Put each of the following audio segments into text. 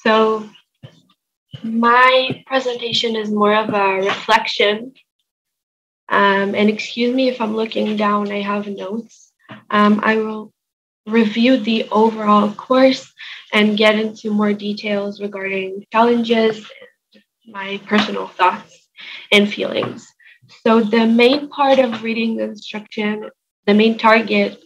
So my presentation is more of a reflection. And excuse me if I'm looking down, I have notes. I will review the overall course and get into more details regarding challenges and my personal thoughts and feelings. So the main part of reading instruction, the main target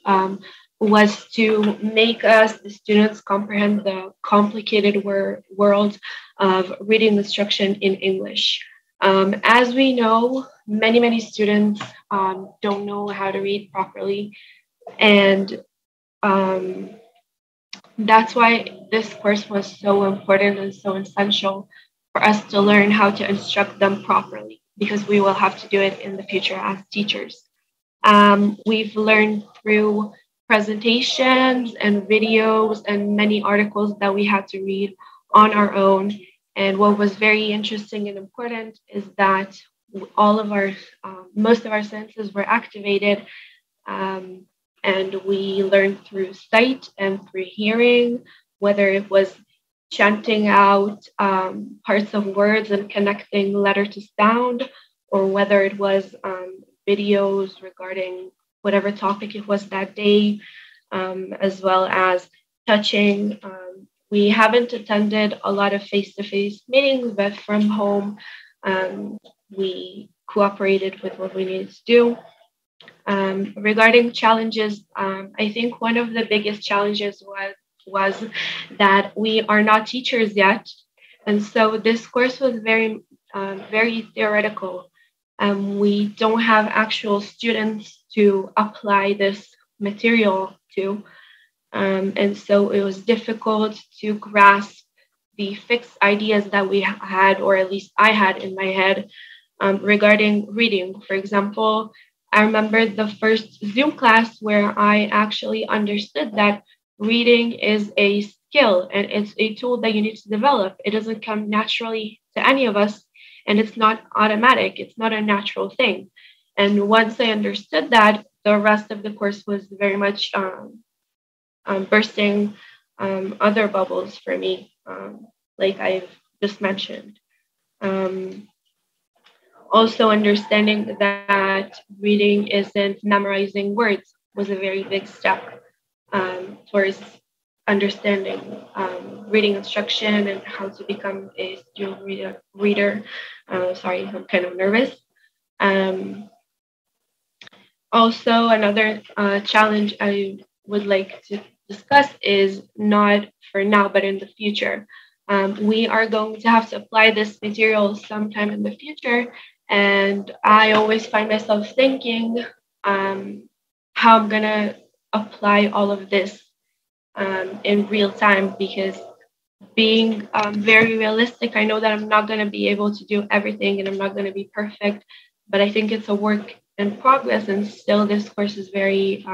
was to make us, the students, comprehend the complicated world of reading instruction in English. As we know, many students don't know how to read properly, and um, that's why this course was so important and so essential for us to learn how to instruct them properly, because we will have to do it in the future as teachers. We've learned through presentations and videos and many articles that we had to read on our own. And what was very interesting and important is that all of our, most of our senses were activated, um, and we learned through sight and through hearing, whether it was chanting out parts of words and connecting letter to sound, or whether it was videos regarding whatever topic it was that day, as well as touching. We haven't attended a lot of face-to-face meetings, but from home, we cooperated with what we needed to do. Regarding challenges, I think one of the biggest challenges was that we are not teachers yet, and so this course was very theoretical. We don't have actual students to apply this material to, and so it was difficult to grasp the fixed ideas that we had, or at least I had in my head, regarding reading. For example, I remember the first Zoom class where I actually understood that reading is a skill and it's a tool that you need to develop. It doesn't come naturally to any of us, and it's not automatic. It's not a natural thing. And once I understood that, the rest of the course was very much bursting other bubbles for me, like I've just mentioned. Um, Also, understanding that reading isn't memorizing words was a very big step towards understanding reading instruction and how to become a student reader. Sorry, I'm kind of nervous. Um, Also, another challenge I would like to discuss is not for now, but in the future. We are going to have to apply this material sometime in the future. And I always find myself thinking how I'm going to apply all of this in real time, because being very realistic, I know that I'm not going to be able to do everything and I'm not going to be perfect, but I think it's a work in progress, and still this course is very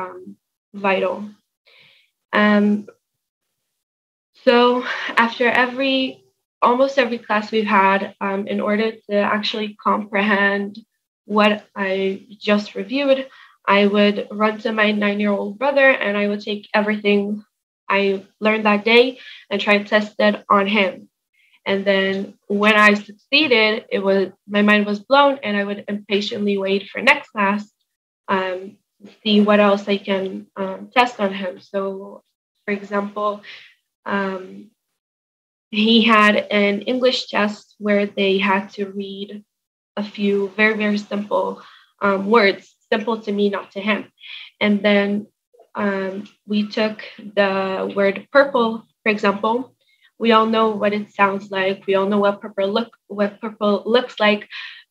vital. Um, so after almost every class we've had, in order to actually comprehend what I just reviewed, I would run to my 9-year-old brother and I would take everything I learned that day and try to test it on him. And then when I succeeded, my mind was blown, and I would impatiently wait for next class, see what else I can test on him. So, for example, um, he had an English test where they had to read a few very simple words, simple to me, not to him. And then we took the word purple, for example. We all know what it sounds like. We all know what purple looks like.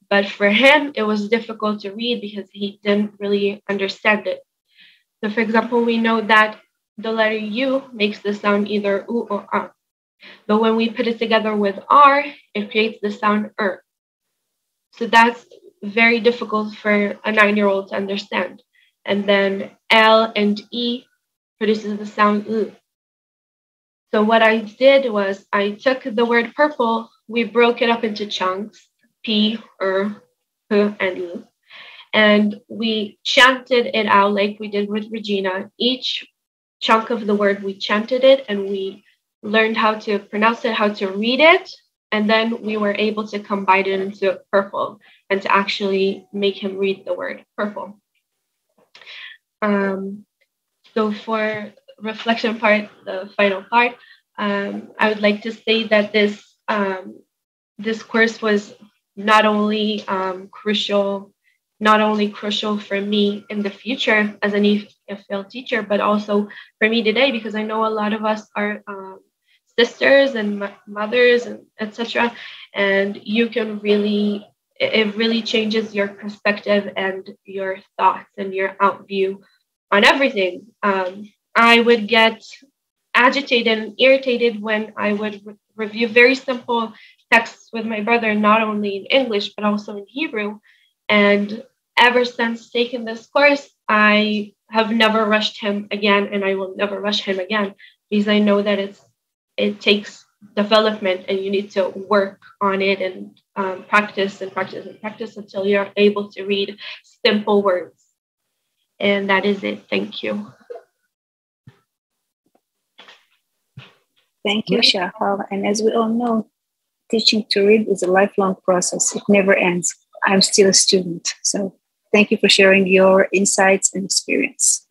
But for him, it was difficult to read because he didn't really understand it. So, for example, we know that the letter U makes the sound either U or R. But when we put it together with R, it creates the sound So that's very difficult for a 9-year-old to understand. And then L and E produces the sound U. So what I did was I took the word purple, we broke it up into chunks, P, R, P, and U, and we chanted it out like we did with Regina. Each chunk of the word, we chanted it and we learned how to pronounce it, how to read it, and then we were able to combine it into purple and to actually make him read the word purple. So for reflection part, the final part, I would like to say that this course was not only crucial for me in the future as an EFL teacher, but also for me today, because I know a lot of us are sisters and mothers and etc. And you can really, it really changes your perspective and your thoughts and your outview on everything. I would get agitated and irritated when I would review very simple texts with my brother, not only in English, but also in Hebrew. And ever since taking this course, I have never rushed him again, and I will never rush him again, because I know that it takes development, and you need to work on it and practice and practice and practice until you're able to read simple words. And that is it. Thank you. Thank you, Shahal. And as we all know, teaching to read is a lifelong process. It never ends. I'm still a student. So thank you for sharing your insights and experience.